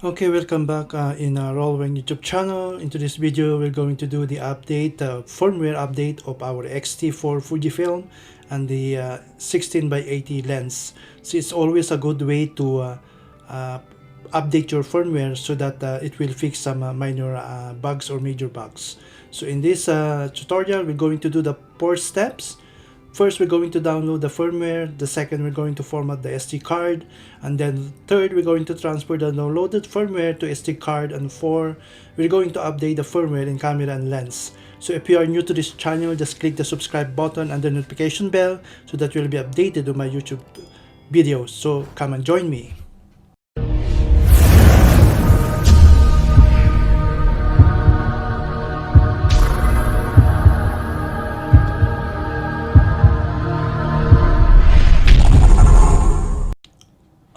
Okay, welcome back in our Rollwing YouTube channel. In today's video, we're going to do the update, firmware update of our X-T4 Fujifilm and the 16 by 80 lens. So it's always a good way to update your firmware so that it will fix some minor bugs or major bugs. So in this tutorial, we're going to do the 4 steps. First, we're going to download the firmware. The second, we're going to format the SD card. And then third, we're going to transfer the downloaded firmware to SD card. And 4, we're going to update the firmware in camera and lens. So if you are new to this channel, just click the subscribe button and the notification bell so that you'll be updated on my YouTube videos. So come and join me.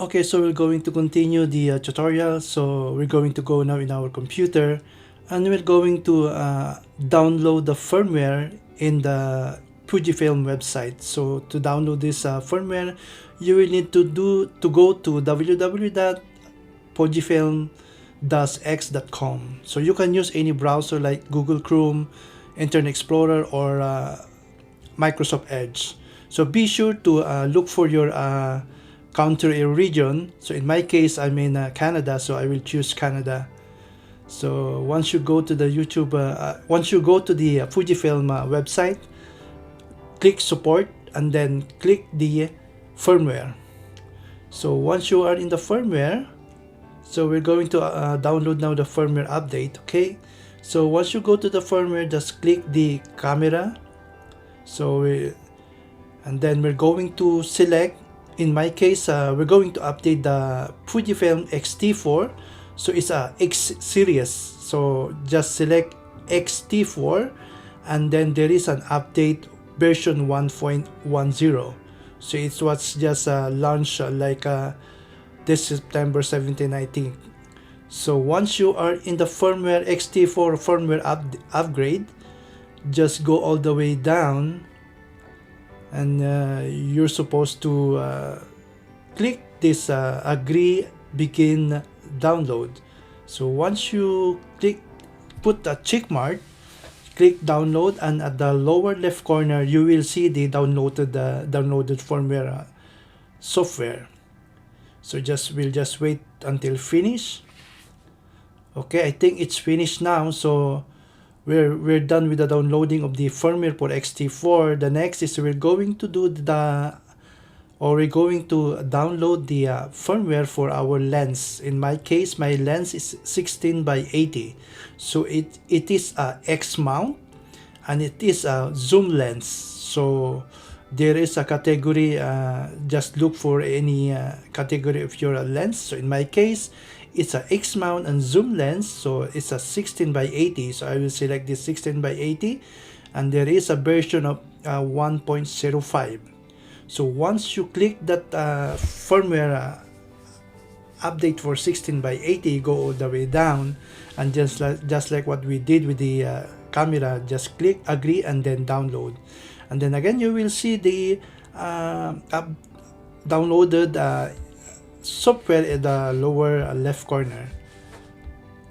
Okay, so we're going to continue the tutorial. So we're going to go now in our computer and we're going to download the firmware in the Fujifilm website. So to download this firmware, you will need to go to www.fujifilm-x.com. So you can use any browser like Google Chrome, Internet Explorer, or Microsoft Edge. So be sure to look for your country or region. So in my case, I'm in Canada, so I will choose Canada. So once you go to the once you go to the Fujifilm website, click support and then click the firmware. So once you are in the firmware, so we're going to download now the firmware update. Okay, so once you go to the firmware, just click the camera. So and then we're going to select, in my case, we're going to update the Fujifilm X-T4. So it's a X series. So just select X-T4 and then there is an update version 1.10. So it was just launched this September 17, I think. So once you are in the firmware X-T4 firmware upgrade, just go all the way down and you're supposed to click this agree begin download. So once you put a check mark, click download, and at the lower left corner you will see the downloaded firmware software. So we'll just wait until finish. Okay, I think it's finished now. So we're done with the downloading of the firmware for X-T4. The next is we're going to download the firmware for our lens. In my case, my lens is 16 by 80. So it is a X mount and it is a zoom lens. So there is a category, just look for any category of your lens. So in my case, it's a X mount and zoom lens, so it's a 16 by 80. So I will select this 16 by 80 and there is a version of 1.05. So once you click that firmware update for 16 by 80, go all the way down and just like what we did with the camera, just click agree and then download. And then again you will see the downloaded software at the lower left corner.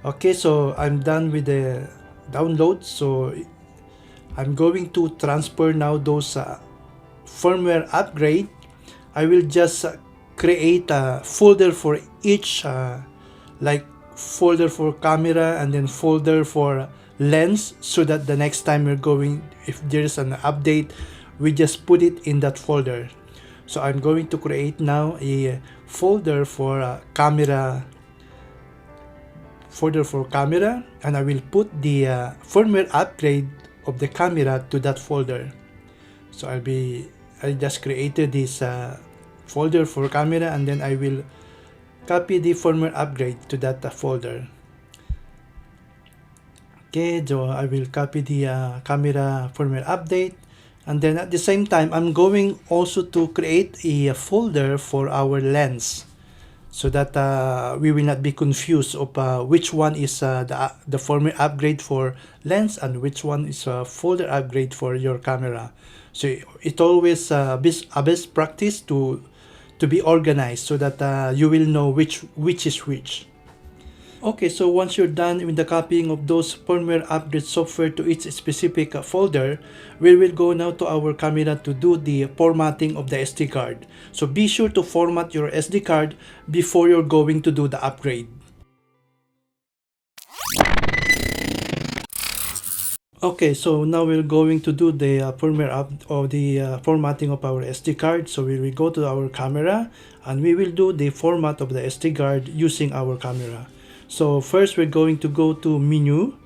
Okay, so I'm done with the download. So I'm going to transfer now those firmware upgrade. I will just create a folder for each, like folder for camera and then folder for lens, so that the next time we're going, if there's an update, we just put it in that folder. So I'm going to create now a folder for camera, and I will put the firmware upgrade of the camera to that folder. So I just created this folder for camera and then I will copy the firmware upgrade to that folder. Okay, so I will copy the camera firmware update. And then at the same time, I'm going also to create a folder for our lens, so that we will not be confused of which one is the firmware upgrade for lens and which one is a folder upgrade for your camera. So it always a best practice to be organized so that you will know which is which. Okay, so once you're done with the copying of those firmware upgrade software to its specific folder, we will go now to our camera to do the formatting of the SD card. So be sure to format your SD card before you're going to do the upgrade. Okay, so now we're going to do the firmware up or the formatting of our SD card. So we will go to our camera and we will do the format of the SD card using our camera. So first we're going to go to menu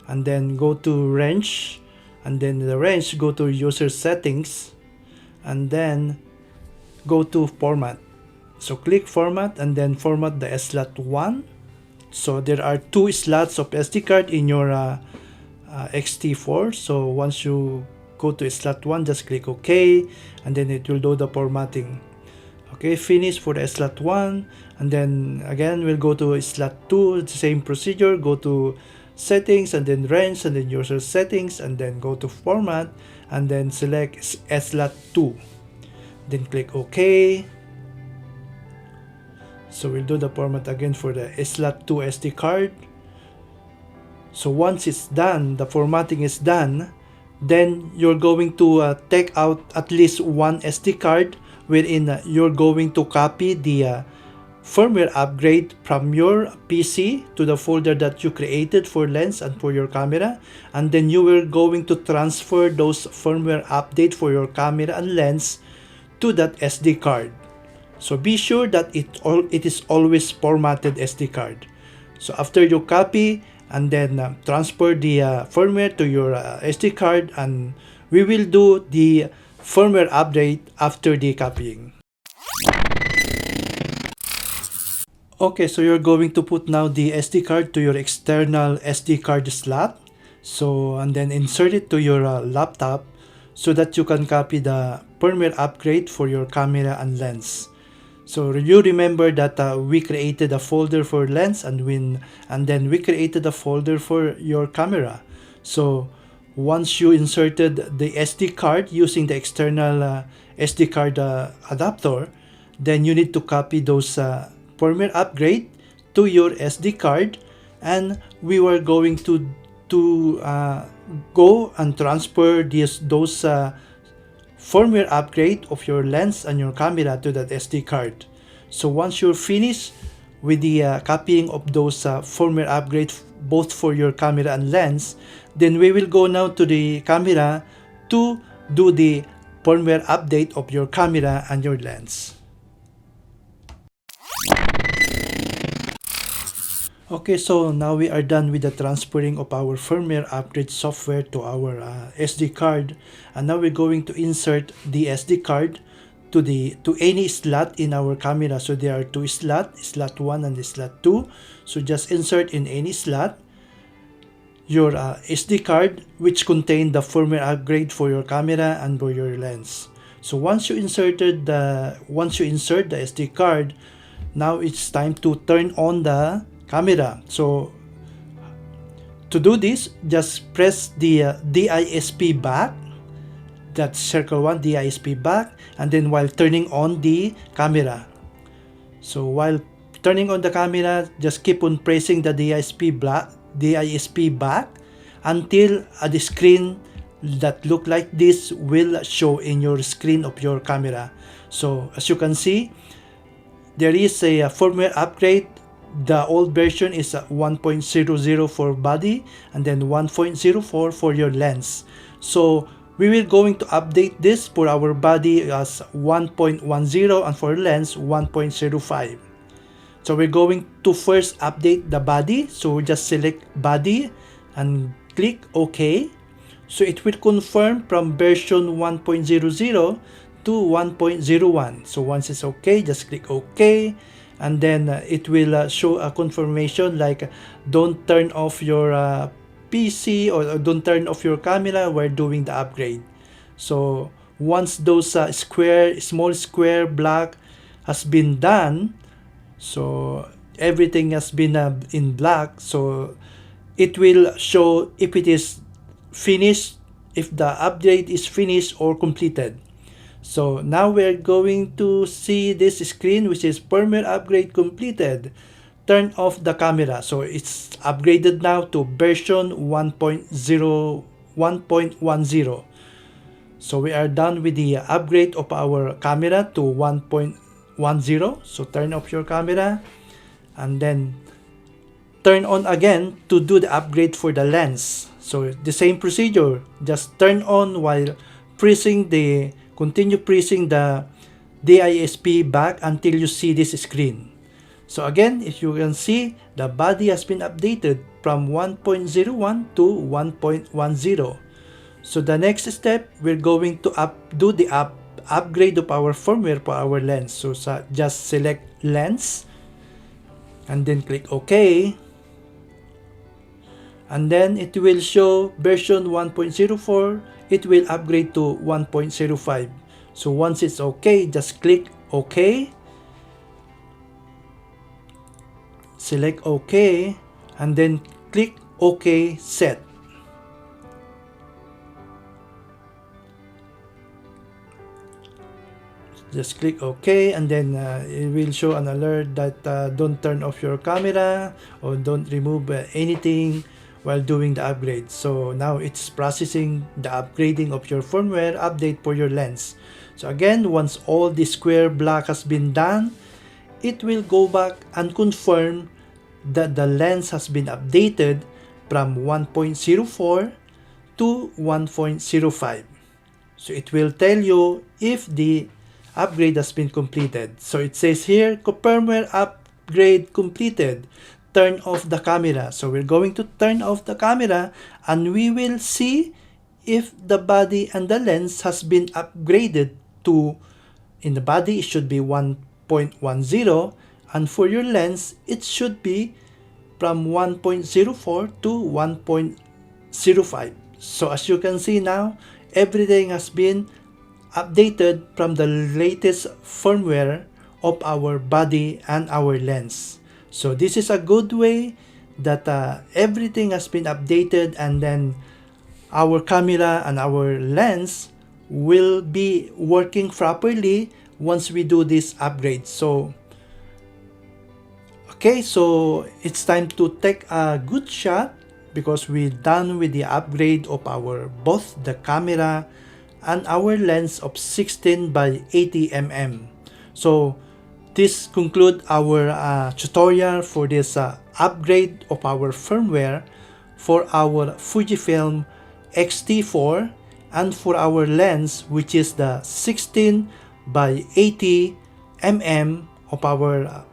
and then go to range, and then the range go to user settings and then go to format. So click format and then format the slot 1. So there are 2 slots of SD card in your X-T4. So once you go to slot 1, just click OK and then it will do the formatting. Okay, finish for the slot 1 and then again we'll go to slot 2, the same procedure, go to settings and then range and then user settings and then go to format and then select slot 2, then click OK. So we'll do the format again for the slot 2 SD card. So once it's done, the formatting is done, then you're going to take out at least one SD card wherein you're going to copy the firmware upgrade from your PC to the folder that you created for lens and for your camera, and then you are going to transfer those firmware update for your camera and lens to that SD card. So be sure that it is always formatted SD card. So after you copy and then transfer the firmware to your SD card, and we will do the firmware update after the copying. Okay, so you're going to put now the SD card to your external SD card slot. So and then insert it to your laptop so that you can copy the firmware upgrade for your camera and lens. So you remember that we created a folder for lens and then we created a folder for your camera. So once you inserted the SD card using the external SD card adapter, then you need to copy those firmware upgrade to your SD card, and we were going to go and transfer those firmware upgrade of your lens and your camera to that SD card. So once you're finished with the copying of those firmware upgrades both for your camera and lens, then we will go now to the camera to do the firmware update of your camera and your lens. Okay, so now we are done with the transferring of our firmware upgrade software to our SD card, and now we're going to insert the SD card to any slot in our camera. So there are 2 slots, slot 1 and slot 2. So just insert in any slot your SD card which contain the firmware upgrade for your camera and for your lens. So once you insert the SD card, now it's time to turn on the camera. So to do this, just press the DISP back, that's circle 1, DISP back, and then while turning on the camera. So while turning on the camera, just keep on pressing the DISP back until the screen that look like this will show in your screen of your camera. So as you can see, there is a firmware upgrade. The old version is 1.00 for body and then 1.04 for your lens. So we will going to update this for our body as 1.10 and for lens 1.05. So we're going to first update the body. So we just select body and click OK. So it will confirm from version 1.00 to 1.01. So once it's OK, just click OK. And then it will show a confirmation like don't turn off your PC or don't turn off your camera while doing the upgrade. So once those small square black has been done, so everything has been in black, so it will show if it is finished, if the update is finished or completed. So now we're going to see this screen which is firmware upgrade completed. turn off the camera. So it's upgraded now to version 1.10. So we are done with the upgrade of our camera to 1.10. So turn off your camera and then turn on again to do the upgrade for the lens. So the same procedure, just turn on while continue pressing the DISP back until you see this screen. So again, if you can see, the body has been updated from 1.01 to 1.10. So the next step, we're going to do the upgrade of our firmware for our lens. So just select lens and then click OK. And then it will show version 1.04. It will upgrade to 1.05. So once it's OK, just click OK. Select OK and then click OK set. Just click OK and then it will show an alert that don't turn off your camera or don't remove anything while doing the upgrade. So now it's processing the upgrading of your firmware update for your lens. So again, once all the square block has been done, it will go back and confirm that the lens has been updated from 1.04 to 1.05. So it will tell you if the upgrade has been completed. So it says here, firmware upgrade completed. Turn off the camera. So we're going to turn off the camera and we will see if the body and the lens has been upgraded to, in the body it should be 1.10 and for your lens it should be from 1.04 to 1.05. So as you can see now, everything has been updated from the latest firmware of our body and our lens. So this is a good way that everything has been updated and then our camera and our lens will be working properly once we do this upgrade. So okay, so it's time to take a good shot because we're done with the upgrade of our both the camera and our lens of 16 by 80 mm. So this concludes our tutorial for this upgrade of our firmware for our Fujifilm X-T4 and for our lens, which is the 16 by 80 mm of our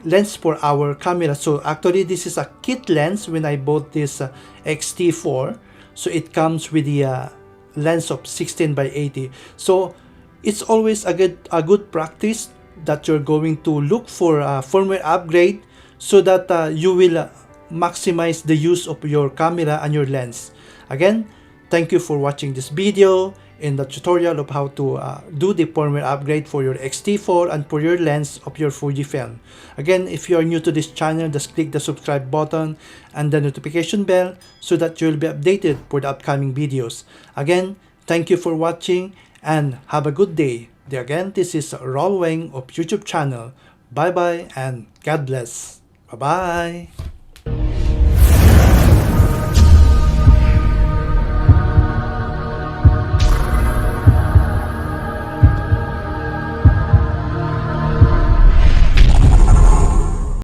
lens for our camera. So actually this is a kit lens when I bought this X-T4. So it comes with the lens of 16 by 80. So it's always a good practice that you're going to look for a firmware upgrade so that you will maximize the use of your camera and your lens. Again, thank you for watching this video in the tutorial of how to do the firmware upgrade for your X-T4 and for your lens of your Fujifilm. Again, if you are new to this channel, just click the subscribe button and the notification bell so that you'll be updated for the upcoming videos. Again, thank you for watching and have a good day. Again, this is Raul Weng of YouTube channel. Bye bye and God bless. Bye bye.